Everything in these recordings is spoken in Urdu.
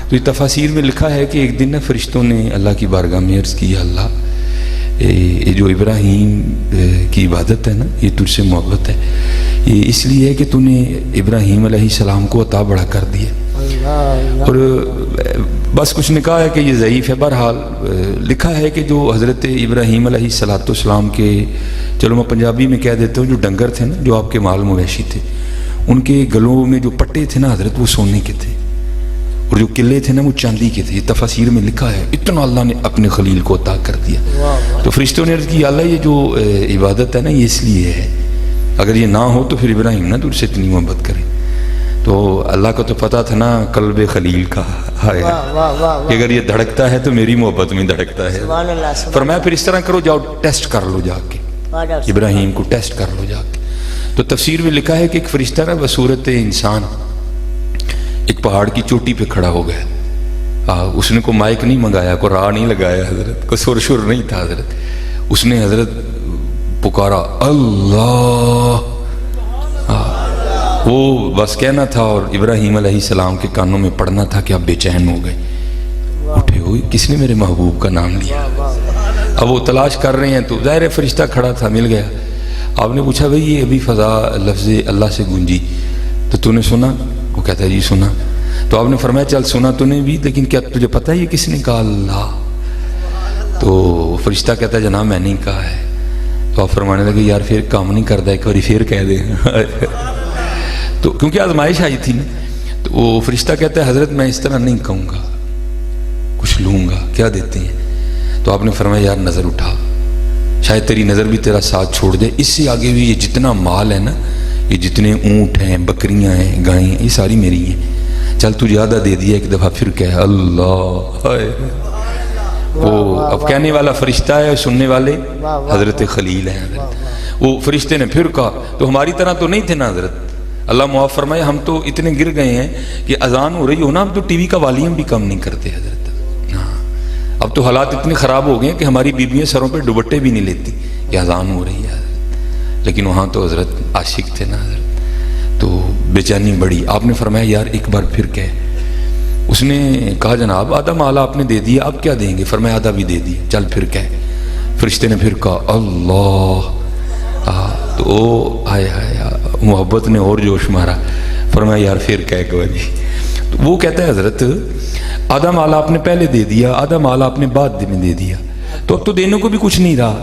تو یہ تفاسیر میں لکھا ہے کہ ایک دن نا فرشتوں نے اللہ کی بارگاہ میں عرض کی، اللہ یہ جو ابراہیم کی عبادت ہے نا، یہ تجھ سے محبت ہے، یہ اس لیے ہے کہ تو نے ابراہیم علیہ السلام کو عطا بڑا کر دیا. اور بس کچھ نے کہا ہے کہ یہ ضعیف ہے. بہرحال لکھا ہے کہ جو حضرت ابراہیم علیہ السلام کے، چلو میں پنجابی میں کہہ دیتا ہوں، جو ڈنگر تھے نا، جو آپ کے مال مویشی تھے، ان کے گلوں میں جو پٹے تھے نا حضرت، وہ سونے کے تھے، اور جو قلعے تھے نا وہ چاندی کے تھے. یہ تفاسیر میں لکھا ہے. اتنا اللہ نے اپنے خلیل کو عطا کر دیا. تو فرشتوں نے عرض کی، اللہ یہ جو عبادت ہے نا، یہ اس لیے ہے، اگر یہ نہ ہو تو پھر ابراہیم نہ تجھ سے اتنی محبت کرے. تو اللہ کو تو پتا تھا نا قلب خلیل کا، کہ اگر یہ دھڑکتا ہے تو میری محبت میں دھڑکتا ہے. فرمایا پھر اس طرح کرو، جاؤ ٹیسٹ کر لو جا کے، ابراہیم کو ٹیسٹ کر لو جا کے. تو تفسیر میں لکھا ہے کہ ایک فرشتہ نا بصورت انسان ایک پہاڑ کی چوٹی پہ کھڑا ہو گیا. اس نے کوئی مائک نہیں منگایا، کوئی راہ نہیں لگایا حضرت، کوئی سر شر نہیں تھا حضرت. اس نے حضرت پکارا اللہ، وہ بس کہنا تھا، اور ابراہیم علیہ السلام کے کانوں میں پڑنا تھا کہ آپ بے چین ہو گئے. اٹھے ہوئے، کس نے میرے محبوب کا نام لیا؟ اب وہ تلاش کر رہے ہیں، تو ظاہر فرشتہ کھڑا تھا، مل گیا. آپ نے پوچھا بھئی یہ ابھی فضا لفظ اللہ سے گونجی، تو نے سنا؟ وہ کہتا ہے جی سنا. تو آپ نے فرمایا چل سنا تو نے بھی، لیکن کیا تجھے پتہ ہے یہ کس نے کہا؟ اللہ. تو فرشتہ کہتا ہے جناب میں نہیں کہا ہے. تو آپ فرمانے لگے یار پھر کام نہیں کرتا، ایک باری پھر کہہ دے. تو کیونکہ آزمائش آئی تھی نا، تو وہ فرشتہ کہتا ہے حضرت میں اس طرح نہیں کہوں گا، کچھ لوں گا، کیا دیتے ہیں؟ تو آپ نے فرمایا یار نظر اٹھا، شاید تیری نظر بھی تیرا ساتھ چھوڑ دے. اس سے آگے بھی یہ جتنا مال ہے نا، یہ جتنے اونٹ ہیں، بکریاں ہیں، گائیں ہیں، یہ ساری میری ہیں. چل تجھے آدھا دے دیا. ایک دفعہ پھر کہے اللہ. وہ اب کہنے والا فرشتہ ہے، سننے والے حضرت خلیل ہیں حضرت. وہ فرشتے نے پھر کہا تو ہماری طرح تو نہیں تھے نا حضرت، اللہ معاف فرمائے، ہم تو اتنے گر گئے ہیں کہ اذان ہو رہی ہو نا، ہم تو ٹی وی کا والیوم بھی کم نہیں کرتے حضرت. ہاں اب تو حالات اتنے خراب ہو گئے ہیں کہ ہماری بیویاں سروں پہ دوپٹے بھی نہیں لیتی کہ اذان ہو رہی ہے حضرت. لیکن وہاں تو حضرت عاشق تھے نا حضرت، تو بے چینی بڑی. آپ نے فرمایا یار ایک بار پھر کہے. اس نے کہا جناب آدھا مال آپ نے دے دیا، اب کیا دیں گے؟ فرمایا آدھا بھی دے دیا. چل پھر کہے. فرشتے نے پھر کہا اللہ. تو آئے محبت نے اور جوش مارا. فرمایا یار پھر کہے گا جی. تو وہ کہتا ہے حضرت آدھا مال آپ نے پہلے دے دیا، آدھا مال آپ نے بعد میں دے دیا، تو اب تو دینے کو بھی کچھ نہیں رہا،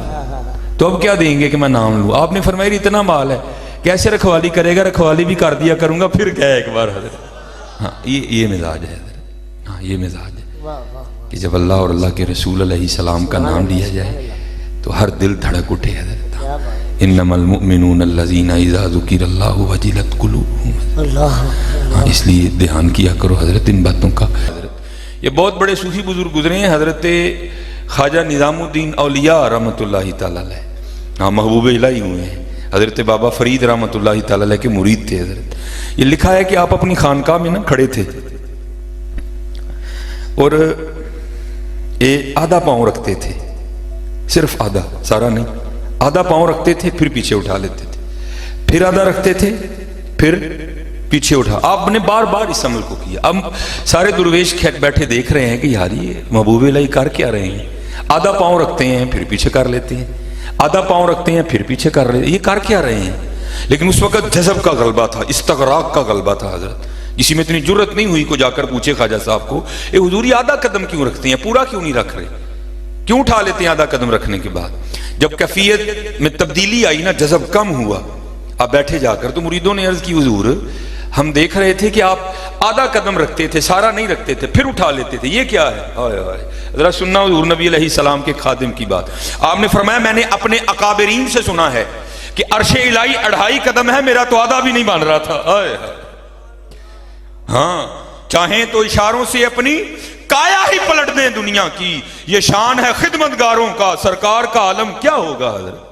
تو اب کیا دیں گے کہ میں نام لوں؟ آپ نے فرمایا اتنا مال ہے، کیسے رکھوالی کرے گا؟ رکھوالی بھی کر دیا کروں گا. پھر کہے ایک بار حضرت. ہاں یہ مزاج ہے حضرت. ہاں یہ مزاج ہے کہ جب اللہ اور اللہ کے رسول علیہ السلام کا نام لیا جائے تو ہر دل دھڑک اٹھے حضرت. انما المؤمنون الذین اذا ذکر اللہ وجلت قلوبہم. اس لیے دھیان کیا کرو حضرت ان باتوں کا. یہ بہت بڑے صوفی بزرگ گزرے ہیں، حضرت خواجہ نظام الدین اولیاء رحمۃ اللہ تعالی علیہ، ہاں محبوب الہی ہوئے ہیں. حضرت بابا فرید رحمۃ اللہ تعالی علیہ کے مرید تھے حضرت. یہ لکھا ہے کہ آپ اپنی خانقاہ میں نا کھڑے تھے اور آدھا پاؤں رکھتے تھے، صرف آدھا، سارا نہیں، آدھا پاؤں رکھتے تھے پھر پیچھے اٹھا لیتے تھے، پھر آدھا رکھتے تھے پھر پیچھے اٹھا. آپ نے بار بار اس عمل کو کیا. اب سارے درویش بیٹھے دیکھ رہے ہیں کہ یار یہ محبوب الہی کر کیا رہے ہیں؟ آدھا پاؤں رکھتے ہیں پھر پیچھے کر لیتے ہیں، آدھا پاؤں رکھتے ہیں پھر پیچھے کر رہے ہیں، یہ کر کیا رہے ہیں؟ لیکن اس وقت جذب کا غلبہ تھا، استغراق کا غلبہ تھا حضرت. کسی میں اتنی جرت نہیں ہوئی کو جا کر پوچھے خواجہ صاحب کو اے حضور یہ آدھا قدم کیوں رکھتے ہیں، پورا کیوں نہیں رکھ رہے، کیوں اٹھا لیتے ہیں آدھا قدم رکھنے کے بعد؟ جب کیفیت میں تبدیلی آئی نا، جذب کم ہوا، اب بیٹھے جا کر تو مریدوں نے عرض کی حضور ہم دیکھ رہے تھے کہ آپ آدھا قدم رکھتے تھے، سارا نہیں رکھتے تھے، پھر اٹھا لیتے تھے، یہ کیا ہے؟ آئے آئے ذرا سننا حضور نبی علیہ السلام کے خادم کی بات. آپ نے فرمایا میں نے اپنے اکابرین سے سنا ہے کہ عرش الہی 2.5 قدم ہے، میرا تو آدھا بھی نہیں بن رہا تھا. آئے ہاں چاہیں تو اشاروں سے اپنی کایا ہی پلٹ دیں دنیا کی، یہ شان ہے خدمتگاروں کا، سرکار کا عالم کیا ہوگا حضرت.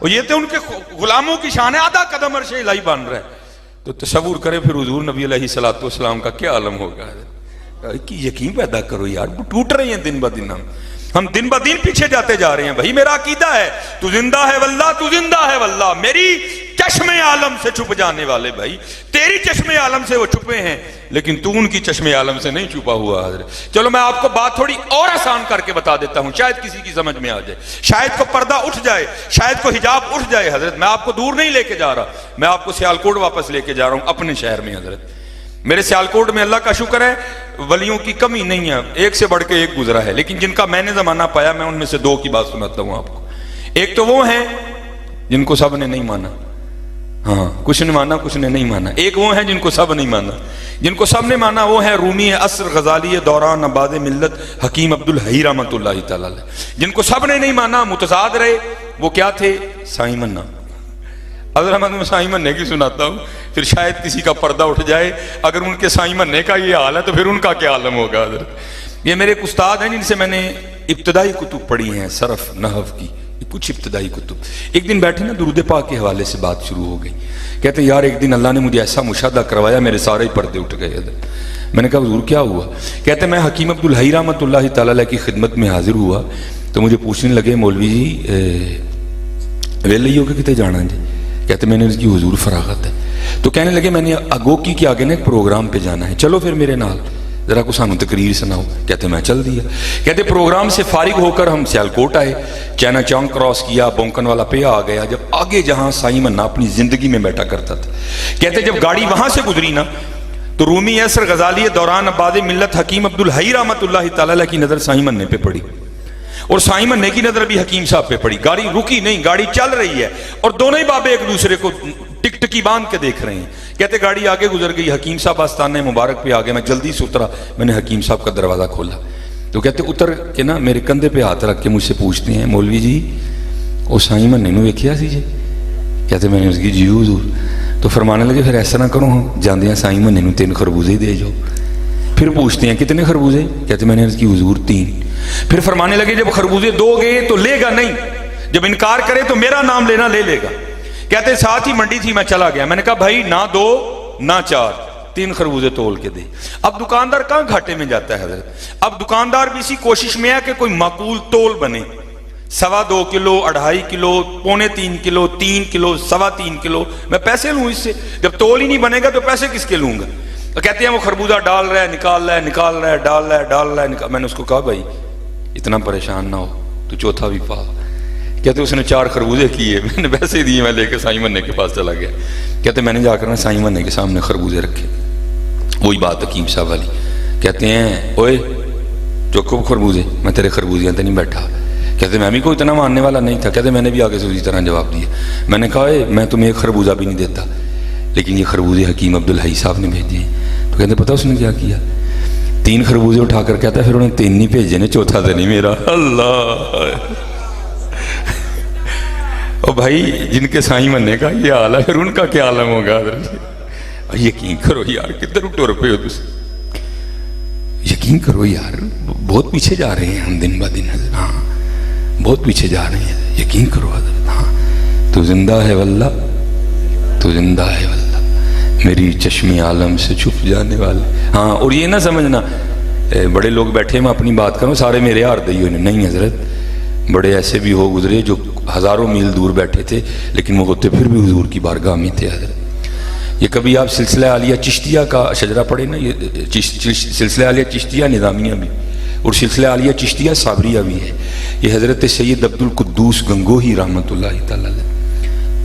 اور یہ تو ان کے غلاموں کی شان ہے، آدھا قدم عرش الہی بن رہا ہے. تو تصور کرے پھر حضور نبی علیہ السلام کا کیا عالم ہوگا. کہ یقین پیدا کرو یار، ٹوٹ رہے ہیں دن بہ دن ہم. ہم دن بہ دن پیچھے جاتے جا رہے ہیں. بھائی میرا عقیدہ ہے تو زندہ ہے واللہ، تو زندہ ہے واللہ. میری چشم عالم سے چھپ جانے والے بھائی، تیری چشم عالم سے وہ چھپے ہیں لیکن تو ان کی چشم عالم سے نہیں چھپا ہوا حضرت. چلو میں آپ کو بات تھوڑی اور آسان کر کے بتا دیتا ہوں، شاید کسی کی سمجھ میں آ جائے، شاید کو پردہ اٹھ جائے، شاید کو حجاب اٹھ جائے. حضرت میں آپ کو دور نہیں لے کے جا رہا، میں آپ کو سیالکوٹ واپس لے کے جا رہا ہوں اپنے شہر میں. حضرت میرے سیالکوٹ میں اللہ کا شکر ہے ولیوں کی کمی نہیں ہے، ایک سے بڑھ کے ایک گزرا ہے، لیکن جن کا میں نے زمانہ پایا میں ان میں سے دو کی بات سناتا ہوں آپ کو. ایک تو وہ ہیں جن کو سب نے نہیں مانا، ہاں کچھ نے مانا کچھ نے نہیں مانا. ایک وہ ہیں جن کو سب نہیں مانا. جن کو سب نے مانا وہ ہے رومی عصر غزالی دوران آباد ملت حکیم عبدالحی رحمۃ اللہ تعالی. جن کو سب نے نہیں مانا متضاد رہے، وہ کیا تھے؟ سائیں منا. حضرت میں سائیں مننے کی سناتا ہوں پھر شاید کسی کا پردہ اٹھ جائے. اگر ان کے سائیں مننے کا یہ حال ہے تو پھر ان کا کیا عالم ہوگا. حضرت یہ میرے ایک استاد ہیں جن سے میں نے ابتدائی کتب پڑھی ہیں، صرف نحو کی کچھ ابتدائی کتب. ایک دن بیٹھے نا درود پاک کے حوالے سے بات شروع ہو گئی. کہتے ہیں یار ایک دن اللہ نے مجھے ایسا مشاہدہ کروایا میرے سارے ہی پردے اٹھ گئے. میں نے کہا حضور کیا ہوا؟ کہتے ہیں میں حکیم عبدالحی رحمۃ اللہ تعالی کی خدمت میں حاضر ہوا تو مجھے پوچھنے لگے مولوی جی ویلے ہی ہو کے کتے جانا جی؟ کہتے میں نے اس کی حضور فراغت ہے. تو کہنے لگے میں نے اگوکی کے آگے نا ایک پروگرام پہ جانا ہے، چلو پھر میرے نال ذرا کو سانو تقریر سناؤ. کہتے میں چل دیا. کہتے پروگرام سے فارغ ہو کر ہم سیالکوٹ آئے، چائنا چونک کراس کیا، بونکن والا پہ آ گیا. جب آگے جہاں سائیں منا اپنی زندگی میں بیٹھا کرتا تھا، کہتے جب گاڑی وہاں سے گزری نا تو رومی عصر غزالی دوران آباد ملت حکیم عبدالحی رحمۃ اللہ تعالی کی نظر سائیں مننے پہ پڑی اور سائیں مننے کی نظر بھی حکیم صاحب پہ پڑی. گاڑی رکی نہیں، گاڑی چل رہی ہے اور دونوں ہی بابے ایک دوسرے کو ٹک ٹکی باندھ کے دیکھ رہے ہیں. کہتے گاڑی آگے گزر گئی، حکیم صاحب آستانہ مبارک پہ آگے. میں جلدی سے اترا، میں نے حکیم صاحب کا دروازہ کھولا تو کہتے اتر کے نا میرے کندھے پہ ہاتھ رکھ کے مجھ سے پوچھتے ہیں مولوی جی وہ سائیں مننے نو ویکھیا سی جی؟ کہتے میں نے اس کی جی حضور. تو فرمانے لگے پھر ایسا نہ کرو جاندیاں سائیں مننے نو 3 خربوزے دے جاؤ. پھر پوچھتے ہیں کتنے خربوزے؟ کہتے میں نے اس کی حضور 3. پھر فرمانے لگے جب خربوزے دو گے تو لے گا نہیں، جب انکار کرے تو میرا نام لینا لے لے گا. کہتے ساتھ ہی منڈی تھی میں چلا گیا. میں نے کہا بھائی نہ 2 نہ 4، 3 خربوزے تول کے دے. اب دکاندار کہاں گھاٹے میں جاتا ہے حضرت؟ اب دکاندار بھی اسی کوشش میں ہے کہ کوئی معقول تول بنے. 2.25 کلو، 2.5 کلو، 2.25 کلو، 3 کلو، 3.25 کلو میں پیسے لوں اس سے. جب تول ہی نہیں بنے گا تو پیسے کس کے لوں گا؟ تو کہتے ہیں وہ خربوزہ ڈال رہا ہے نکال رہا ہے نکال رہا ہے ڈال رہا ہے ڈال رہا ہے. میں نے اس کو کہا بھائی اتنا پریشان نہ ہو، تو چوتھا بھی پا. کہتے اس نے 4 خربوزے کیے، میں نے پیسے دیے، میں لے کے سائیں مننے کے پاس چلا گیا. کہتے میں نے جا کر سائیں مننے کے سامنے خربوزے رکھے. وہی بات حکیم صاحب والی. کہتے ہیں اوئے چوکو خربوزے، میں تیرے خربوزیاں تے نہیں بیٹھا. کہتے میں بھی کوئی اتنا ماننے والا نہیں تھا. کہتے میں نے بھی آگے سے اسی طرح جواب دیا. میں نے کہا میں تمہیں ایک خربوزہ بھی نہیں دیتا، لیکن یہ خربوزے حکیم عبدالحی صاحب نے بھیجے ہیں. تو کہتے پتہ اس نے کیا کیا؟ 3 خربوزے اٹھا کر کہتا ہے پھر انہیں 3 نہیں بھیجے نے، چوتھا تو نہیں میرا. اللہ او بھائی جن کے سائیں مننے کا یہ حال ہے پھر ان کا کیا عالم ہوگا؟ یقین کرو یار کدھر ٹر پہ ہو تم، یقین کرو یار بہت پیچھے جا رہے ہیں ہم دن بہ دن. ہاں بہت پیچھے جا رہے ہیں، یقین کرو حضرت. ہاں تو زندہ ہے واللہ، تو زندہ ہے واللہ، میری چشم عالم سے چھپ جانے والے. ہاں اور یہ نہ سمجھنا بڑے لوگ بیٹھے میں اپنی بات کروں سارے میرے ہار دئی ہوئے نہیں. حضرت بڑے ایسے بھی ہو گزرے جو ہزاروں میل دور بیٹھے تھے لیکن وہ ہوتے پھر بھی حضور کی بارگاہ میں تھے. حضرت یہ کبھی آپ سلسلہ عالیہ چشتیہ کا شجرہ پڑھے نا، یہ سلسلہ عالیہ چشتیہ نظامیہ بھی اور سلسلہ عالیہ چشتیہ صابریہ بھی ہے. یہ حضرت سید عبد القدوس گنگوہی رحمۃ اللہ تعالی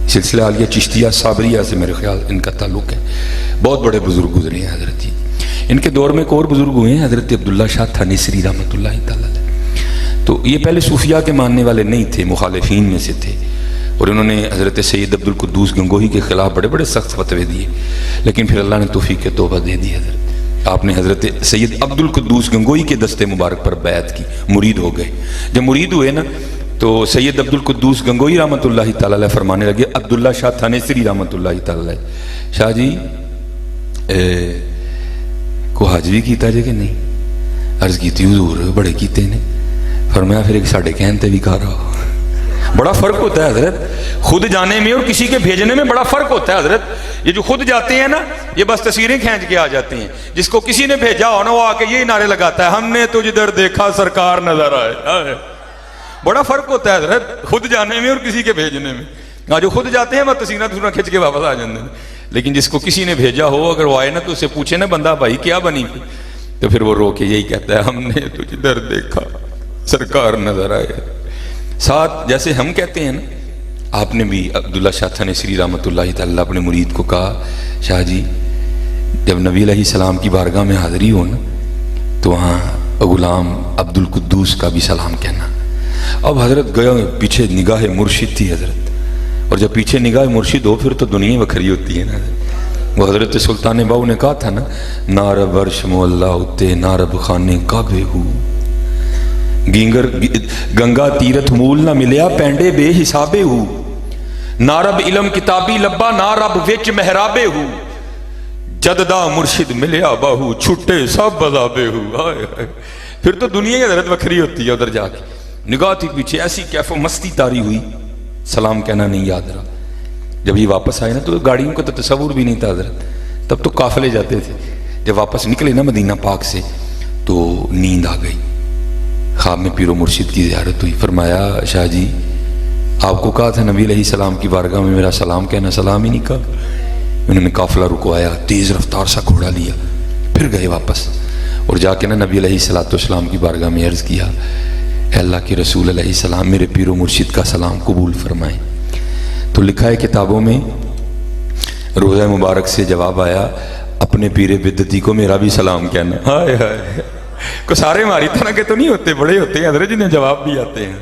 سلسلہ عالیہ چشتیہ صابریہ سے میرے خیال ان کا تعلق ہے. بہت بڑے بزرگ گزرے ہیں حضرت جی. ان کے دور میں ایک اور بزرگ ہوئے ہیں حضرت عبداللہ شاہ تھانیسری رحمۃ اللہ تعالی. تو یہ پہلے صوفیاء کے ماننے والے نہیں تھے، مخالفین میں سے تھے اور انہوں نے حضرت سید عبد القدوس گنگوہی کے خلاف بڑے بڑے سخت فتوے دیے، لیکن پھر اللہ نے توفیق توبہ دے دی. حضرت آپ نے حضرت سید عبد القدوس گنگوہی کے دستے مبارک پر بیعت کی، مرید ہو گئے. جب مرید ہوئے نا تو سید عبد القدوس گنگوہی رحمۃ اللہ تعالی علیہ فرمانے لگے عبداللہ شاہ تھانیسری رحمۃ اللہ تعالی علیہ شاہ جی کو حج بھی کیتا جے کہ نہیں؟ عرض کی تھی حضور بڑے کیتے نے. فرمایا پھر ایک ساڑھے کہنتے بھی کھا رہا. بڑا فرق ہوتا ہے حضرت، خود جانے میں اور کسی کے بھیجنے میں بڑا فرق ہوتا ہے حضرت. یہ جو خود جاتے ہیں نا یہ بس تصویریں کھینچ کے آ جاتے ہیں. جس کو کسی نے بھیجا ہو نا وہ آ کے یہی نعرے لگاتا ہے ہم نے تو جدھر دیکھا سرکار نظر آئے. بڑا فرق ہوتا ہے حضرت خود جانے میں اور کسی کے بھیجنے میں. ہاں جو خود جاتے ہیں وہ تصویریں کھینچ کے واپس آ جاتے ہیں. لیکن جس کو کسی نے بھیجا ہو اگر وہ آئے نا تو اسے پوچھے نا بندہ بھائی کیا بنی تھی تو پھر وہ رو کے یہی کہتا ہے ہم نے تو جدھر دیکھا سرکار نظر آئے. ساتھ جیسے ہم کہتے ہیں نا آپ نے بھی عبداللہ شاہ تھانیسری رحمۃ اللہ تعالیٰ اپنے مرید کو کہا شاہ جی جب نبی علیہ السلام کی بارگاہ میں حاضری ہو نا تو وہاں غلام عبد القدوس کا بھی سلام کہنا. اب حضرت گیا پیچھے نگاہ مرشد تھی حضرت اور جب پیچھے نگاہ مرشد ہو پھر تو دنیا وکھری ہوتی ہے نا. وہ حضرت سلطان باؤ نے کہا تھا نا نارب عرش مولا اتے نارب خانے کعبے ہو گینگر گنگا تیرتھ مول نہ ملیا پینڈے بے حسابے ہو نارب علم کتابی لبا نارب وچ محرابے ہو جددا مرشد ملیا باہو چھٹے سب بذابے ہو. پھر تو دنیا ہی حضرت وکھری ہوتی ہے. ادھر جا کے نگاہ تھی پیچھے ایسی کیف و مستی تاری ہوئی سلام کہنا نہیں یاد رہا. جب یہ واپس آئے نا تو گاڑیوں کا تو تصور بھی نہیں تھا حضرت. تب تو قافلے جاتے تھے. جب واپس نکلے نا مدینہ پاک سے تو نیند آ گئی. خواب میں پیر و مرشد کی زیارت ہوئی. فرمایا شاہ جی آپ کو کہا تھا نبی علیہ السلام کی بارگاہ میں میرا سلام کہنا سلام ہی نہیں کہا. انہوں نے قافلہ رکوایا تیز رفتار سا گھوڑا لیا پھر گئے واپس اور جا کے نا نبی علیہ السلام کی بارگاہ میں عرض کیا اے اللہ کے رسول علیہ السلام میرے پیر و مرشد کا سلام قبول فرمائیں. تو لکھا ہے کتابوں میں روزہ مبارک سے جواب آیا اپنے پیر بدتی کو میرا بھی سلام کہنا. ہائے ہائے کو سارے ہماری طرح کے تو نہیں ہوتے بڑے ہوتے ہیں حضرت جنہیں جواب بھی آتے ہیں.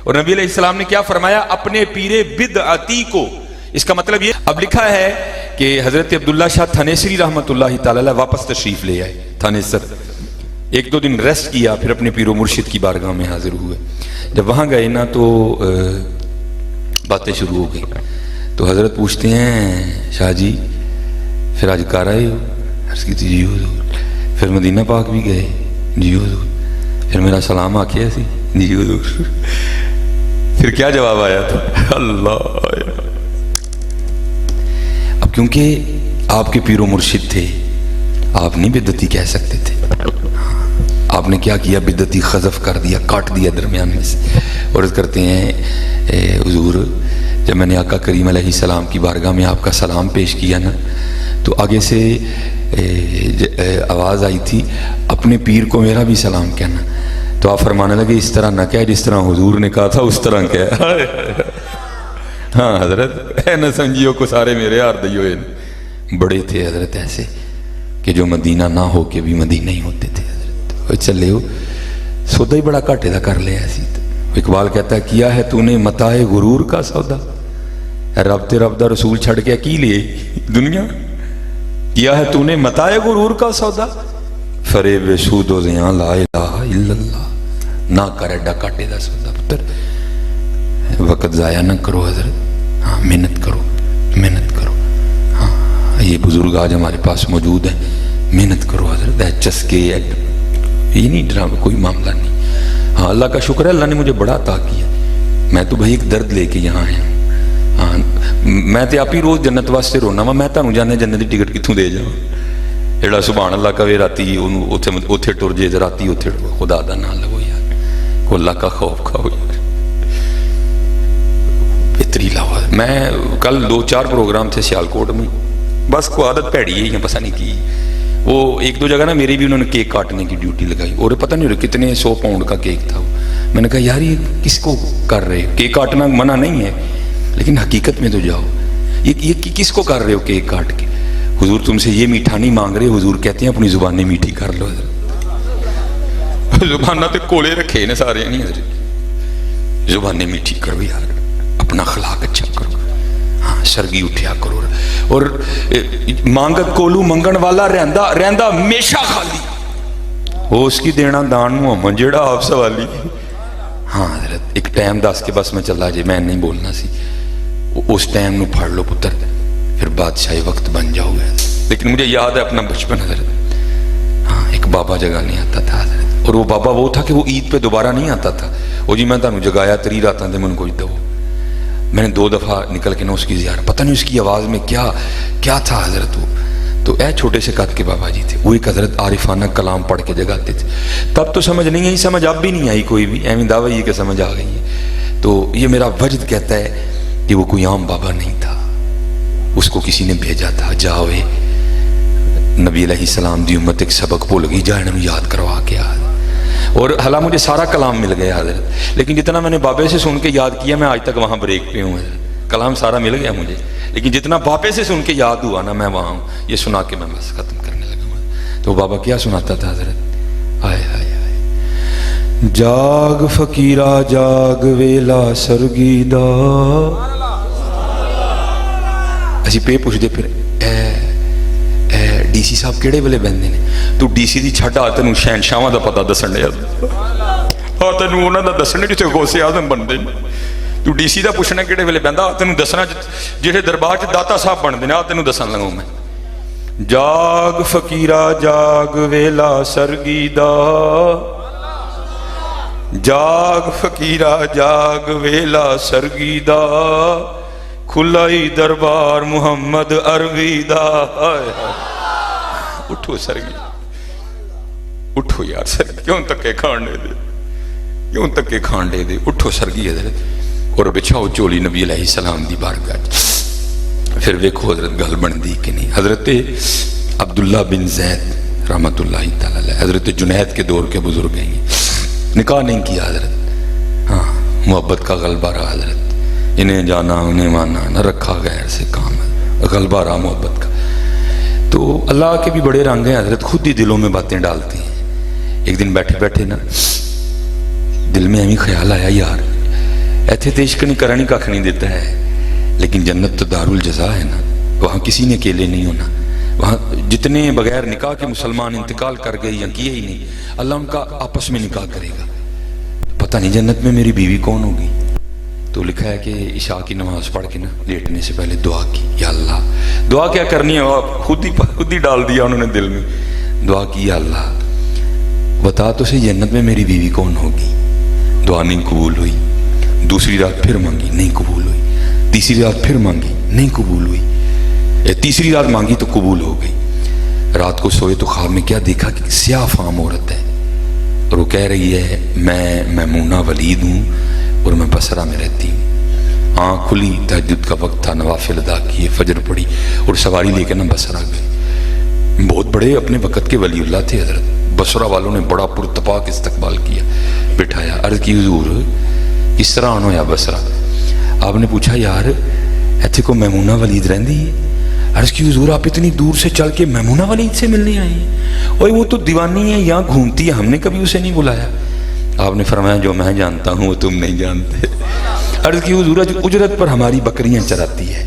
اور نبی علیہ السلام نے کیا فرمایا اپنے پیر بدعتی کو. اس کا مطلب یہ اب لکھا ہے کہ حضرت عبداللہ شاہ تھانیسری رحمۃ اللہ تعالی واپس تشریف لے آئے تھانیسر. ایک دو دن ریسٹ کیا پھر اپنے پیر و مرشد کی بارگاہ میں حاضر ہوئے. جب وہاں گئے نا تو باتیں شروع ہو گئی. تو حضرت پوچھتے ہیں شاہ جی پھر آج کار آئے ہو. عرض کی تھی جی حضور. پھر مدینہ پاک بھی گئے جی حضور. پھر میرا سلام آکھیا سی جی حضور. پھر کیا جواب آیا تھا اللہ. اب کیونکہ آپ کے پیر و مرشد تھے آپ نہیں بدعتی کہہ سکتے تھے. آپ نے کیا کیا بدعتی خذف کر دیا کاٹ دیا درمیان میں سے. اور عرض کرتے ہیں حضور جب میں نے آقا کریم علیہ السلام کی بارگاہ میں آپ کا سلام پیش کیا نا تو آگے سے آواز آئی تھی اپنے پیر کو میرا بھی سلام کہنا. تو آپ فرمانے لگے اس طرح نہ کہہ جس طرح حضور نے کہا تھا اس طرح کہہ. ہاں حضرت اے نہ سمجھیو کو سارے میرے یار دیو. بڑے تھے حضرت ایسے کہ جو مدینہ نہ ہو کے بھی مدینہ ہی ہوتے تھے حضرت. چلے ہو سودا ہی بڑا گھاٹے دا کر لیا سی. اقبال کہتا ہے کیا ہے تو نے متاع غرور کا سودا رب تے رب دا رسول چھڑ کے کی لیے دنیا. کیا ہے تو نے متاع غرور کا سودا فریب سود و زیاں لا الہ الا اللہ. نہ کر ایڈا گھاٹے دا سودا پتر. وقت ضائع نہ کرو حضرت. ہاں محنت کرو محنت کرو. ہاں یہ بزرگ آج ہمارے پاس موجود ہیں. محنت کرو حضرت. چسکے یہ نہیں ڈرامہ کوئی معاملہ نہیں. ہاں اللہ کا شکر ہے اللہ نے مجھے بڑا عطا کیا. میں تو بھائی ایک درد لے کے یہاں آیا ہوں. ہاں میں تو آپ ہی روز جنت واسطے رونا وا. میں تمہیں جانے جنت کی ٹکٹ کتوں دے جاؤں. جڑا سبحان اللہ کہے راتی اتنے ٹر جے راتی اتنے خدا دا نام لگو یار. کو اللہ کا خوف کھاؤ یار. بہتری لاؤ. میں کل 2-4 پروگرام تھے سیالکوٹ میں. بس کو عادت پیڑی ہے پتہ نہیں کی. وہ ایک دو جگہ نا میری بھی انہوں نے کیک کاٹنے کی ڈیوٹی لگائی اور پتہ نہیں رہا کتنے 100 پاؤنڈ کا کیک تھا. میں نے کہا یار یہ کس کو کر رہے ہو. کیک کاٹنا منع نہیں ہے لیکن حقیقت میں تو جاؤ. یہ کس کو کر رہے ہو کیک کاٹ کے. حضور تم سے یہ میٹھا نہیں مانگ رہے. حضور کہتے ہیں اپنی زبانیں میٹھی کر لو. زبانہ تو کولے رکھے نے سارے نہیں حضرت. زبانیں میٹھی کرو یار. اپنا اخلاق اچھا کرو. ہاں سرگی اٹھیا کرو. اور مانگت کولو منگن والا رہندا ہمیشہ خالی. وہ اس کی دینا دان محمد جیڑا آپ سوالی. ہاں حضرت ایک ٹائم دس کے بس میں چلا جائے میں نہیں بولنا سی. اس ٹائم نو پھڑ لو پتر پھر بادشاہی وقت بن جاؤ گے. لیکن مجھے یاد ہے اپنا بچپن حضرت. ہاں ایک بابا جگانے آتا تھا حضرت. اور وہ بابا وہ تھا کہ وہ عید پہ دوبارہ نہیں آتا تھا. وہ جی میں تمہیں جگایا 3 راتاں دے من کوئی دو. میں نے 2 دفعہ نکل کے نا اس کی زیارت، پتہ نہیں اس کی آواز میں کیا تھا حضرت. وہ تو اے چھوٹے سے قد کے بابا جی تھے، وہ ایک حضرت عارفانہ کلام پڑھ کے جگاتے تھے. تب تو سمجھ نہیں آئی، سمجھ اب بھی نہیں آئی کوئی بھی، ایویں دعویٰ یہ کہ سمجھ آ گئی ہے. تو یہ میرا وجد کہتا ہے کہ وہ کوئی عام بابا نہیں تھا، اس کو کسی نے بھیجا تھا، جاوے نبی علیہ السلام دی امت ایک سبق بھول گئی، جا انہوں یاد کروا کے آ. اور حالانکہ مجھے سارا کلام مل گیا حضرت، لیکن جتنا میں نے بابے سے سن کے یاد کیا میں آج تک وہاں بریک پہ ہوں. کلام سارا مل گیا مجھے، لیکن جتنا بابے سے سن کے یاد ہوا نا میں وہاں ہوں. یہ سنا کے میں بس ختم کرنے لگا. تو بابا کیا سناتا تھا حضرت؟ آئے آئے آئے جاگ فقیرہ جاگ ویلا سرگی دا. اسی پہ پوچھ دے پھر ڈی سی صاحب کیڑے ویلے بہندے نے؟ تو ڈی سی دی چھڈ آ تینوں شہنشاواں دا پتہ دسن دے آ تینوں انہاں دا دسنے جتھے غوث اعظم بندے نے. تو ڈی سی دا پوچھنا کیڑے ویلے بہندا، تینوں دسنا جہے دربار چ داتا صاحب بندے نے آ تینوں دسن لگا میں. جاگ فقیرہ جاگ ویلا سرگی دا، جاگ فقیرہ جاگ ویلا سرگی دا، کھلائی دربار محمد عربی دا. اٹھو سرگی، اٹھو یار سرگی، کیوں تکے کھانڈے دے، کیوں تکے کھانڈے دے، اٹھو سرگی حضرت اور بچھاؤ چولی نبی علیہ السلام دی بارگاہ. پھر ویکھو حضرت گل بندی کہ نہیں. حضرت عبداللہ بن زید رحمت اللہ تعالی علیہ حضرت جنید کے دور کے بزرگ ہیں، نکاح نہیں کیا حضرت. ہاں محبت کا غلبہ رہا حضرت، انہیں جانا انہیں مانا، نہ رکھا غیر سے کام، غلبہ رہا محبت کا. تو اللہ کے بھی بڑے رنگ ہیں حضرت، خود ہی دلوں میں باتیں ڈالتے ہیں. ایک دن بیٹھے بیٹھے نا دل میں ایویں خیال آیا یار ایتھے تے عشق نہیں کرنی کھ نہیں دیتا ہے، لیکن جنت تو دار الجزا ہے نا، وہاں کسی نے اکیلے نہیں ہونا. وہاں جتنے بغیر نکاح کے مسلمان انتقال کر گئے یا کیے ہی نہیں، اللہ ان کا آپس میں نکاح کرے گا. پتہ نہیں جنت میں میری بیوی کون ہوگی. تو لکھا ہے کہ عشاء کی نماز پڑھ کے نا لیٹنے سے پہلے دعا کی، یا اللہ. دعا کیا کرنی ہے خود ہی ڈال دیا انہوں نے دل میں. دعا کی یا اللہ بتا تو سے جنت میں میری بیوی کون ہوگی. دعا نہیں قبول ہوئی. دوسری رات پھر مانگی، نہیں قبول ہوئی. تیسری رات پھر مانگی، نہیں قبول ہوئی. تیسری رات مانگی تو قبول ہو گئی. رات کو سوئے تو خواب میں کیا دیکھا کہ سیاہ فام عورت ہے اور وہ کہہ رہی ہے میں میمونہ ولید ہوں اور میں بصرہ میں رہتی ہوں. آنکھ کھلی، تہجد کا وقت تھا، نوافل ادا کیے، فجر پڑھی اور سواری لے کے نا بصرہ گئے. بہت بڑے اپنے وقت کے ولی اللہ تھے حضرت. بصرہ والوں نے بڑا پرتپاک استقبال کیا، بٹھایا، عرض کی حضور کس طرح آنا ہوا بصرہ؟ آپ نے پوچھا یار ایتھے کو میمونہ ولید رہندی ہے؟ عرض کی حضور آپ اتنی دور سے چل کے میمونہ ولید سے ملنے آئے ہیں؟ اوہ وہ تو دیوانی ہے، یہاں گھومتی ہے، ہم نے کبھی اسے نہیں بلایا. آپ نے فرمایا جو میں جانتا ہوں وہ تم نہیں جانتے. عرض کی حضور اجرت پر ہماری بکریاں چراتی ہے.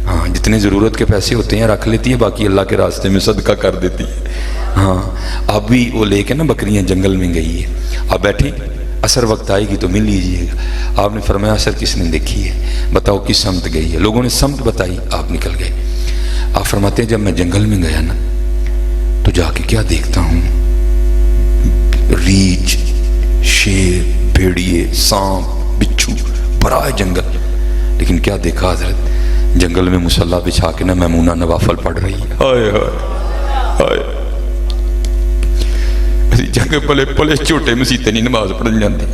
ہاں جتنے ضرورت کے پیسے ہوتے ہیں رکھ لیتی ہے، باقی اللہ کے راستے میں صدقہ کر دیتی ہے. ہاں اب بھی وہ لے کے نا بکریاں جنگل میں گئی ہے. آپ بیٹھیں، عصر وقت آئے گی تو مل لیجیے گا. آپ نے فرمایا عصر کس نے دیکھی ہے؟ بتاؤ کس سمت گئی ہے؟ لوگوں نے سمت بتائی، آپ نکل گئے. آپ فرماتے ہیں جب میں جنگل میں گیا نا تو جا کے کیا دیکھتا ہوں، ریچھ، شیر، بھیڑیے، سانپ، بچھو، بڑا ہے جنگل. لیکن کیا دیکھا حضرت؟ جنگل میں مصلی بچھا کے نا میمونہ نوافل پڑھ رہی ہے. ہائے ہائے ہائے جنگ پلے پلے چھوٹے مسیتے نہیں نماز پڑھنے جاتے.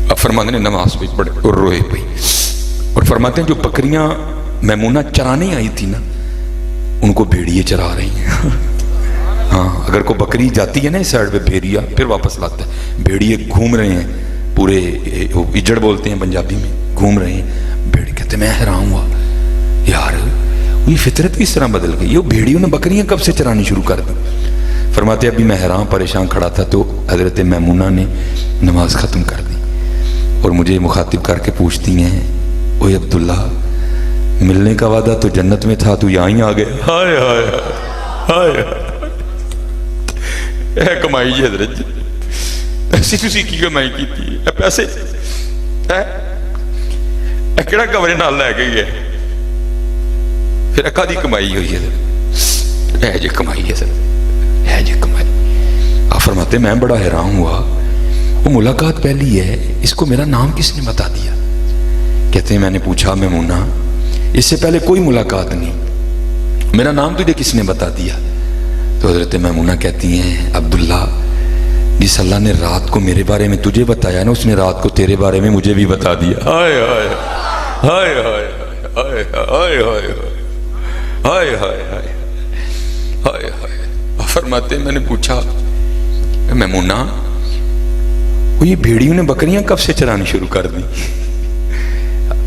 اب فرماتے ہیں نماز پہ پڑھے اور روئے پہ. اور فرماتے ہیں جو بکریاں میمونہ چرانے آئی تھی نا ان کو بھیڑیے چرا رہی ہیں. ہاں اگر کوئی بکری جاتی ہے نا اس سائڈ پہ بھیڑیا پھر واپس لاتا ہے. بھیڑیے گھوم رہے ہیں پورے، اجڑ بولتے ہیں پنجابی میں، گھوم رہے ہیں. بھیڑ کہتے میں حیران ہوا یار یہ فطرت کس طرح بدل گئی، یہ بھیڑیوں نے بکریاں کب سے چرانی شروع کر دی. فرماتے ابھی میں حیران پریشان کھڑا تھا تو حضرت میمونہ نے نماز ختم کر دی اور مجھے مخاطب کر کے پوچھتی ہیں اوے عبداللہ ملنے کا وعدہ تو جنت میں تھا، تو یہاں ہی آ گیا. ہائے ہائے ہائے اے کمائی جی حضرت جی، ایسی تسی کی کمائی کی تھی؟ اے پیسے اے کیڑا کمرے نال لے گئی ہے؟ پھر اکا دی کمائی ہوئی ہے، اے جی کمائی ہے سر، اے جی کمائی. آپ فرماتے میں بڑا حیران ہوا، وہ ملاقات پہلی ہے، اس کو میرا نام کس نے بتا دیا؟ کہتے ہیں میں نے پوچھا میمونہ اس سے پہلے کوئی ملاقات نہیں, میرا نام تجھے کس نے بتا دیا؟ تو حضرت میمونہ کہتی ہیں عبداللہ جس اللہ نے رات کو میرے بارے میں تجھے بتایا نا, اس نے رات کو تیرے بارے میں مجھے بھی بتا دیا. ہائے ہائے ہائے ہائے ہائے ہائے ہائے ہائے ہائے ہائے. فرماتے میں نے پوچھا میمونہ وہ یہ بھیڑیوں نے بکریاں کب سے چرانی شروع کر دی؟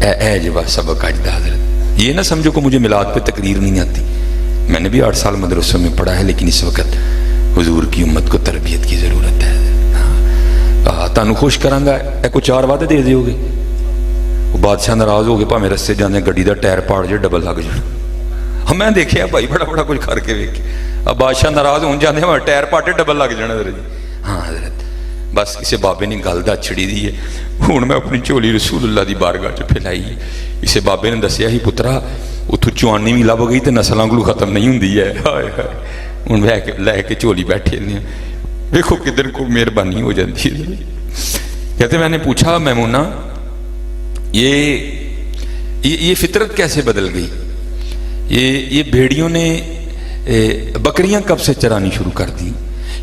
اے جواب سبق اجدا حضرت, یہ نہ سمجھو کہ مجھے میلاد پہ تقریر نہیں آتی, میں نے بھی 8 سال مدرسوں میں پڑھا ہے, لیکن اس وقت حضور کی امت کو تربیت کی ضرورت ہے. تانوں خوش کرانگا اے کو 4 وعدے دے دیو گے, وہ بادشاہ ناراض ہو گئے پاویں رستے جانے گڈی دا ٹائر پاڑ جائے ڈبل لگ جائے. ہم میں دیکھیا بھائی بڑا بڑا کچھ کر کے ویکھ, اب بادشاہ ناراض ہون جانے ہمارے ٹائر پاٹے ڈبل لگ جانا حضرت. ہاں حضرت بس کسی بابے نے گل دا چھڑی دی ہے, ہوں میں اپنی چولی رسول اللہ دی بارگاہ چ پھیلائی ہے. اسے بابے نے دسیا ہی پترا اتو چوانی بھی لب گئی تو نسلاں کو ختم نہیں ہوندی ہے. ہائے ہائے ہوں لے کے چولی بیٹھے نے, دیکھو کدھر کو مہربانی ہو جاتی ہے. کہتے میں نے پوچھا میمونہ یہ فطرت کیسے بدل گئی؟ یہ بھیڑیوں نے بکریاں کب سے چرانی شروع کر دی؟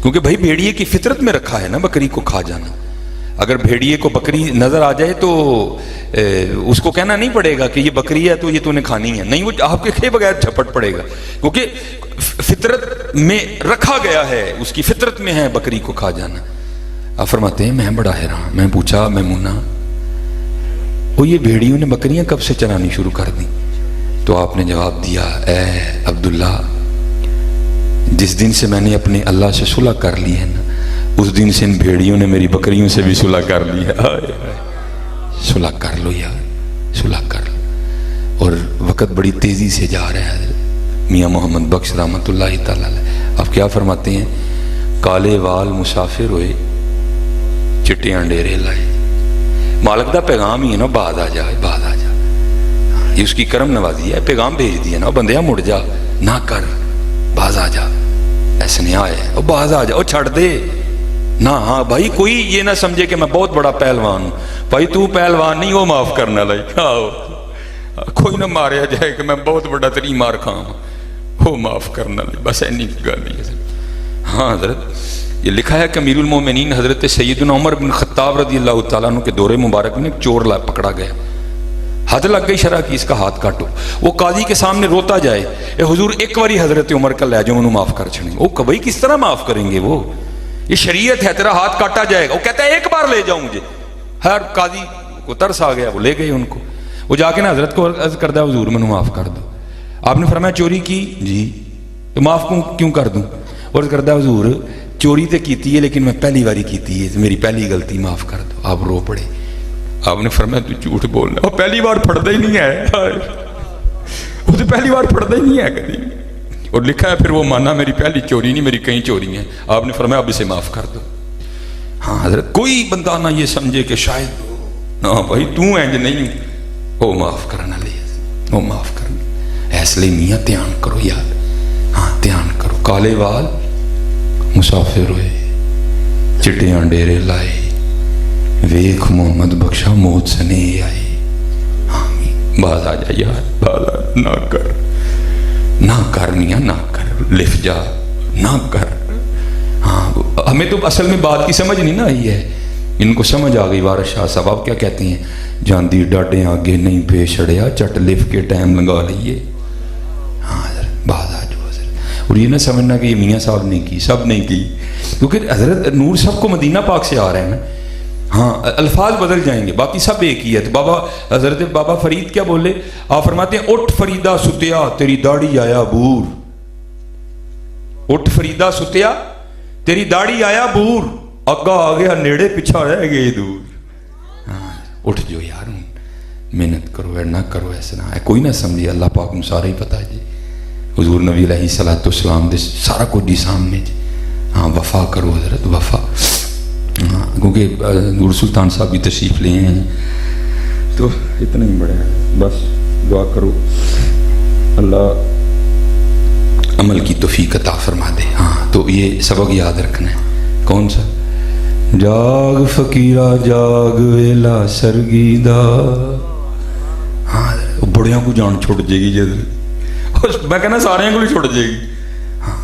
کیونکہ بھائی بھیڑیے کی فطرت میں رکھا ہے نا بکری کو کھا جانا. اگر بھیڑیے کو بکری نظر آ جائے تو اس کو کہنا نہیں پڑے گا کہ یہ بکری ہے تو یہ تو نے کھانی ہے, نہیں, وہ آپ کے کھے بغیر جھپٹ پڑے گا, کیونکہ فطرت میں رکھا گیا ہے, اس کی فطرت میں ہے بکری کو کھا جانا. آپ فرماتے ہیں میں بڑا حیران, میں پوچھا میمونہ وہ یہ بھیڑیوں نے بکریاں کب سے چرانی شروع کر دی؟ تو آپ نے جواب دیا اے عبداللہ جس دن سے میں نے اپنے اللہ سے صلح کر لی ہے نا, اس دن سے ان بھیڑیوں نے میری بکریوں سے بھی صلح کر لی ہے. صلح کر لو یار, صلح کر لو. اور وقت بڑی تیزی سے جا رہا ہے. میاں محمد بخش رحمۃ اللہ تعالی علیہ آپ کیا فرماتے ہیں؟ کالے وال مسافر ہوئے چٹیاں ڈیرے لائے. مالک دا پیغام ہی ہے نا, بعد آ جا, بعد آ جا, یہ اس کی کرم نوازی ہے, پیغام بھیج دیا نا, بندیا مڑ جا, نہ کر, باز آ جا, ایسے نہیں آئے, وہ باز آ جا, وہ چھڑ دے نہ. ہاں بھائی کوئی یہ نہ سمجھے کہ میں بہت بڑا پہلوان ہوں, بھائی تو پہلوان نہیں, وہ معاف کرنا لائی. کوئی نہ ماریا جائے کہ میں بہت بڑا تری مار کھاؤں, وہ معاف کرنا لائی, بس اینی گل ہی ہے. ہاں حضرت یہ لکھا ہے کہ امیر المومنین حضرت سیدنا عمر بن خطاب رضی اللہ تعالیٰ عنہ کے دور مبارک میں چور پکڑا گیا, حد لگ گئی شرع کی اس کا ہاتھ کاٹو. وہ قاضی کے سامنے روتا جائے, اے حضور ایک باری حضرت عمر کا لے جاؤ, انہوں معاف کر چھڑیں. وہ کبھی کس طرح معاف کریں گے, وہ یہ شریعت ہے, تیرا ہاتھ کاٹا جائے گا. وہ کہتا ہے ایک بار لے جاؤں مجھے. ہر قاضی کو ترس آ گیا, وہ لے گئے ان کو. وہ جا کے نا حضرت کو عرض کردہ حضور میں معاف کر دو. آپ نے فرمایا چوری کی؟ جی. تو معاف کیوں کر دوں؟ عرض کردہ حضور چوری تو کیتی ہے لیکن میں پہلی باری کیتی ہے, میری پہلی غلطی, معاف کر دو. آپ رو پڑے. آپ نے فرمایا تو جھوٹ بولنا, وہ پہلی بار پڑھتا ہی نہیں ہے, وہ تو پہلی بار پڑھتا ہی نہیں ہے کبھی. اور لکھا ہے پھر وہ مانا میری پہلی چوری نہیں, میری کئی چوری ہیں. آپ نے فرمایا اب اسے معاف کر دو. ہاں حضرت کوئی بندہ نہ یہ سمجھے کہ شاید ہاں بھائی تو انج نہیں, وہ معاف کرنا لے, وہ معاف کرنا. اس لیے میاں دھیان کرو یار, ہاں دھیان کرو. کالے وال مسافر ہوئے چٹیاں ڈیرے لائے, ویخ محمد بخشا موت سنے آئے. آمین. باز آ جا یار, باز آ, نہ کر, نہ کر میاں, نہ کر, لف جا, نہ کر. ہاں ہمیں تو اصل میں بات کی سمجھ نہیں نہ آئی ہے, ان کو سمجھ آ گئی. وارث شاہ صاحب آپ کیا کہتے ہیں؟ جاندی ڈاڈے آگے نہیں پہ چھڑیا, چٹ لف کے ٹائم لگا لیے. ہاں حضرت باز آ جو حضرت. اور یہ نہ سمجھنا کہ یہ میاں صاحب نے کی, سب نے کی, کیونکہ حضرت نور سب کو مدینہ پاک سے آ رہے ہیں نا. ہاں الفاظ بدل جائیں گے, باقی سب ایک ہی ہے. تو بابا حضرت بابا فرید کیا بولے؟ آپ فرماتے ہیں اٹھ فریدہ ستیا تیری داڑھی آیا بور. اٹھ فریدہ ستیا تیری داڑھی آیا بور, اگا آ گیا نیڑے, پیچھا رہ گئے دور. ہاں اٹھ جو یار, محنت کرو, نہ کرو ایسا نہ ہے. کوئی نہ سمجھے, اللہ پاک نو سارا ہی پتا ہے جی. حضور نبی علیہ الصلوۃ والسلام دے سارا کچھ جی سامنے جی. ہاں وفا کرو حضرت, وفا. ہاں کیونکہ نور سلطان صاحب بھی تشریف لے ہیں, تو اتنا ہی بڑا ہے. بس دعا کرو اللہ عمل کی توفیق عطا فرما دے. ہاں تو یہ سبق یاد رکھنا ہے. کون سا؟ جاگ فقیرہ جاگ ویلا سرگی دا, بڑیاں کو جان چھٹ جائے گی جد میں کہنا سارے کو چھٹ جائے گی. ہاں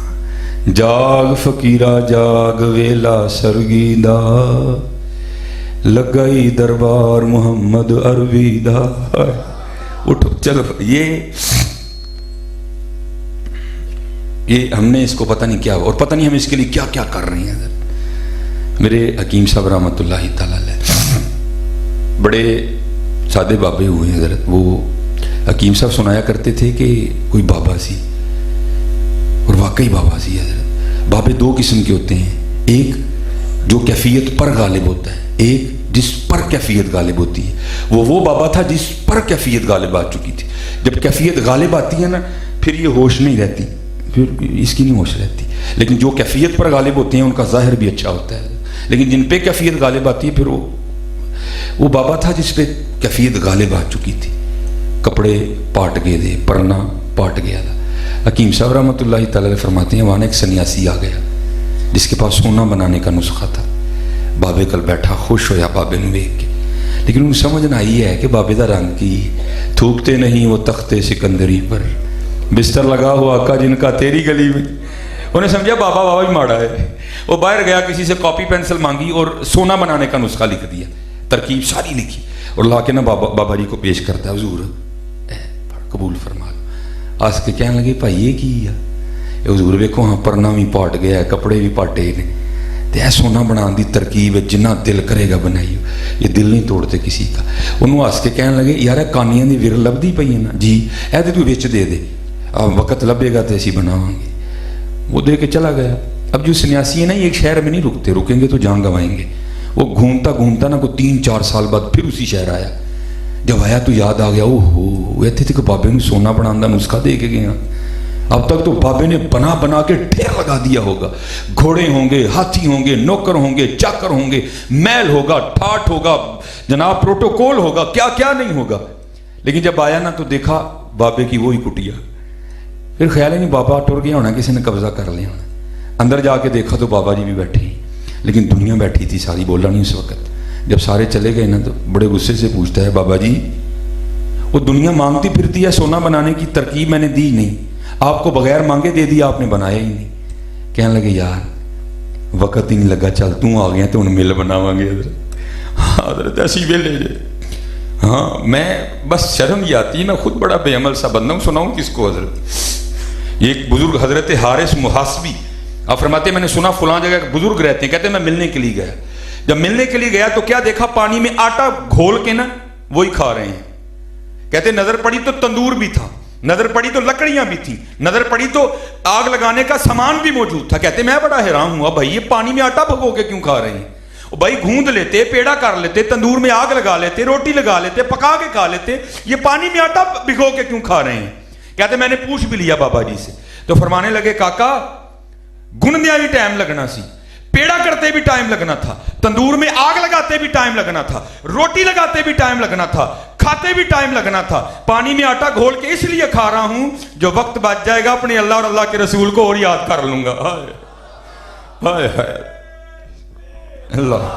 جاگ فقیرہ جاگ ویلا سرگی دا لگائی دربار محمد عربی دا. اٹھو چلو. یہ ہم نے اس کو پتہ نہیں کیا اور پتہ نہیں ہم اس کے لیے کیا کیا کر رہے ہیں. میرے حکیم صاحب رحمۃ اللہ تعالیٰ علیہ بڑے سادے بابے ہوئے ہیں حضرت. وہ حکیم صاحب سنایا کرتے تھے کہ کوئی بابا سی اور واقعی بابا سی حضرت. بابے دو قسم کے ہوتے ہیں, ایک جو کیفیت پر غالب ہوتا ہے, ایک جس پر کیفیت غالب ہوتی ہے. وہ بابا تھا جس پر کیفیت غالب آ چکی تھی. جب کیفیت غالب آتی ہے نا پھر یہ ہوش نہیں رہتی, پھر اس کی نہیں ہوش رہتی. لیکن جو کیفیت پر غالب ہوتے ہیں ان کا ظاہر بھی اچھا ہوتا ہے. لیکن جن پہ کیفیت غالب آتی ہے پھر وہ بابا تھا جس پہ کیفیت غالب آ چکی تھی. کپڑے پاٹ گئے تھے, پرنا پاٹ گیا تھا. حکیم صاحب رحمۃ اللہ تعالی فرماتے ہیں وہاں ایک سنیاسی آ گیا جس کے پاس سونا بنانے کا نسخہ تھا. بابے کل بیٹھا خوش ہویا بابے نے دیکھ کے, لیکن انہیں سمجھنا یہ ہے کہ بابے دا رنگ کی تھوکتے نہیں وہ تختے سکندری پر, بستر لگا ہوا آقا جن کا تیری گلی میں. انہیں سمجھا بابا ہی ماڑا ہے. وہ باہر گیا کسی سے کاپی پینسل مانگی اور سونا بنانے کا نسخہ لکھ دیا, ترکیب ساری لکھی اور لا کے نا بابا جی کو پیش کرتا ہے. حضور قبول فرما لو. آس کے کہنے لگے بھائی یہ کی ہے؟ حضور ویکھو ہاں پرنا بھی پاٹ گیا ہے, کپڑے بھی پاٹے نے, تے اے سونا بنان دی ترکیب ہے, جنہ دل کرے گا بنائی. یہ دل نہیں توڑتے کسی کا. انہوں ہس کے کہنے لگے یار کانیاں دی ور لبدی پئی ہے نا, جی اے تے تو وچ دے دے, وقت لبے گا تو اسی بناواں گے. وہ دے کے چلا گیا. اب جو سنیاسی ہیں نا یہ ایک شہر میں نہیں رکتے, رکیں گے تو جان گنوائیں گے. وہ گھومتا گھومتا نا کوئی 3-4 سال بعد پھر اسی شہر آیا. جب آیا تو یاد آ گیا اوہو ایتھے تے کہ بابے نے سونا بنان دا نسخہ دے کے گیا. اب تک تو بابے نے بنا کے ڈھیر لگا دیا ہوگا. گھوڑے ہوں گے, ہاتھی ہوں گے, نوکر ہوں گے, چاکر ہوں گے, محل ہوگا, ٹھاٹ ہوگا, جناب پروٹوکول ہوگا, کیا کیا نہیں ہوگا. لیکن جب آیا نا تو دیکھا بابے کی وہی کٹیا. پھر خیال ہی نہیں بابا ٹر گیا ہونا, کسی نے قبضہ کر لیا ہونا. اندر جا کے دیکھا تو بابا جی بھی بیٹھے ہیں, لیکن دنیا بیٹھی تھی ساری, بولا نہیں اس وقت. جب سارے چلے گئے نا تو بڑے غصے سے پوچھتا ہے بابا جی وہ دنیا مانگتی پھرتی ہے, سونا بنانے کی ترکیب میں نے دی نہیں, آپ کو بغیر مانگے دے دیا, آپ نے بنایا ہی نہیں. کہنے لگے یار وقت ہی نہیں لگا, چل توں آ گیا تو ان مل بناواں گے. حضرت ایسی ویلے جے. ہاں میں بس شرم یہ آتی ہے, میں خود بڑا بے عمل سا بندہ ہوں, سناؤں کس کو حضرت. یہ ایک بزرگ حضرت حارث محاسبی آپ فرماتے ہیں میں نے سنا فلاں جگہ بزرگ رہتے ہیں, کہتے ہیں میں ملنے کے لیے گیا. جب ملنے کے لیے گیا تو کیا دیکھا, پانی میں آٹا گھول کے نا وہی کھا رہے ہیں. کہتے نظر پڑی تو تندور بھی تھا, نظر پڑی تو لکڑیاں بھی تھیں, نظر پڑی تو آگ لگانے کا سامان بھی موجود تھا. کہتے میں بڑا حیران ہوا بھائی یہ پانی میں آٹا بھگو کے کیوں کھا رہے ہیں. بھائی گھوند لیتے, پیڑا کر لیتے, تندور میں آگ لگا لیتے, روٹی لگا لیتے, پکا کے کھا لیتے, یہ پانی میں آٹا بھگو کے کیوں کھا رہے ہیں. کہتے میں نے پوچھ بھی لیا بابا جی سے, تو فرمانے لگے کاکا گندیا بھی ٹائم لگنا سی, پیڑا کرتے بھی ٹائم لگنا تھا, تندور میں آگ لگاتے بھی ٹائم لگنا تھا, روٹی لگاتے بھی ٹائم لگنا تھا, کھاتے بھی ٹائم لگنا تھا. پانی میں آٹا گھول کے اس لیے کھا رہا ہوں جو وقت بچ جائے گا اپنے اللہ اور اللہ کے رسول کو اور یاد کر لوں گا. ہائے ہائے اللہ.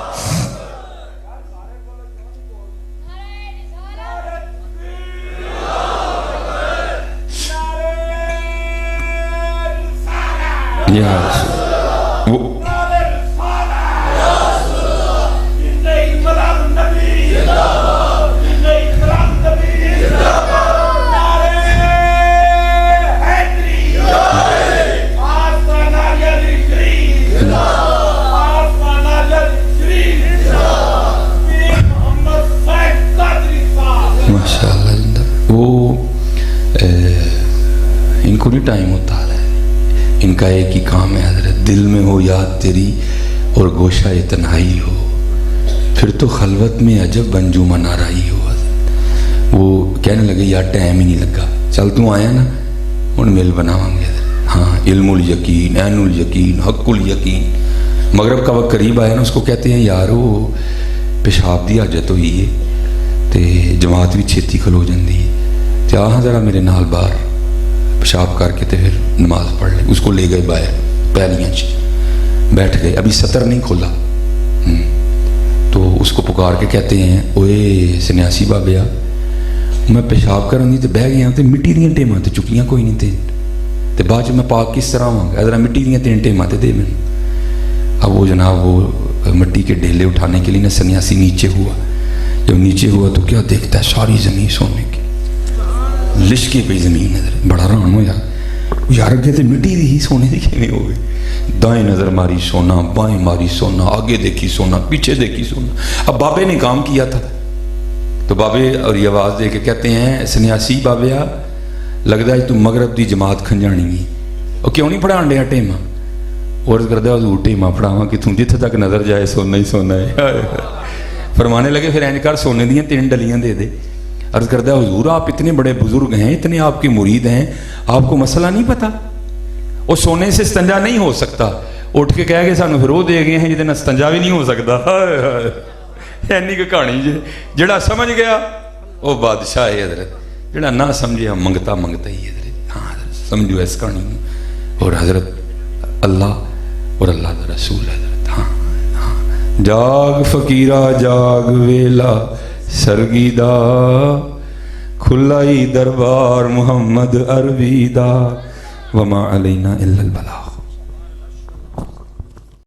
ان کو نہیں ٹائم ہوتا ہے, ان کا ایک ہی کام ہے حضرت, دل میں ہو یاد تیری اور گوشہ تنہائی ہو, پھر تو خلوت میں عجب انجمن آرائی ہو. حضرت وہ کہنے لگے یار ٹائم ہی نہیں لگا, چل تو آیا نا ان مل بناواں گے. ہاں علم الیقین, عین الیقین, حق الیقین. مغرب کا وقت قریب آیا نا, اس کو کہتے ہیں یار وہ پیشاب دی حاجت ہوئی ہے تے جماعت بھی چھتی کھلو جاندی ہے, تے آہاں ذرا میرے نال باہر پیشاب کر کے تے پھر نماز پڑھ لے. اس کو لے گئے باہر پہلیاں بیٹھ گئے, ابھی سطر نہیں کھولا. تو اس کو پکار کے کہتے ہیں اوے سنیاسی بابیا میں پیشاب کرن دی تے بہ گیا تے مٹی دیاں ٹیماں تے چکیاں کوئی نہیں تے بعد میں پاک کس طرح ہوں گا؟ ذرا مٹی دیاں 3 ٹیماں تے دے میں. اب وہ جناب وہ مٹی کے ڈھیلے اٹھانے کے لیے نا سنیاسی نیچے ہوا. جب نیچے ہوا تو کیا دیکھتا ہے؟ ساری زمین سونے کی لشکی پہ زمین نظر. بڑا ران ہو یار اگے تو مٹی دی ہی سونے دی کیویں ہو گئی. دائیں نظر ماری سونا، بائیں ماری سونا، آگے دیکھی سونا، پیچھے دیکھی سونا. اب بابے نے کام کیا تھا تو بابے اور یہ آواز دے کے کہتے ہیں سنیاسی بابیا لگتا ہے تو مغرب دی جماعت کھنجانی ہے. وہ کیوں نہیں پڑھان ڈیا ٹیما؟ عرض کرتا حضور ٹیما پڑھاواں کہ تم جتھے تک نظر جائے سونا ہی سونا ہے. فرمانے لگے پھر اینج کر سونے دیاں 3 ڈلیاں دے دے. عرض کرتا حضور آپ اتنے بڑے بزرگ ہیں، اتنے آپ کے مرید ہیں، آپ کو مسئلہ نہیں پتا؟ وہ سونے سے استنجا نہیں ہو سکتا. اٹھ کے کہہ گئے سانو پھر وہ دے گئے ہیں جہاں استنجا بھی نہیں ہو سکتا. اینی کہ کہانی جی جڑا سمجھ گیا وہ بادشاہ ہے حضرت، جڑا نہ سمجھے منگتا منگتا ہی حضرت. ہاں حضرت سمجھو اس کہانی. اور حضرت اللہ اور اللہ کا رسول حضرت. ہاں ہاں جاگ فقیرہ جاگ ویلا سرگی دا کھلائی دربار محمد عربی دا وما علینا الا البلاغ.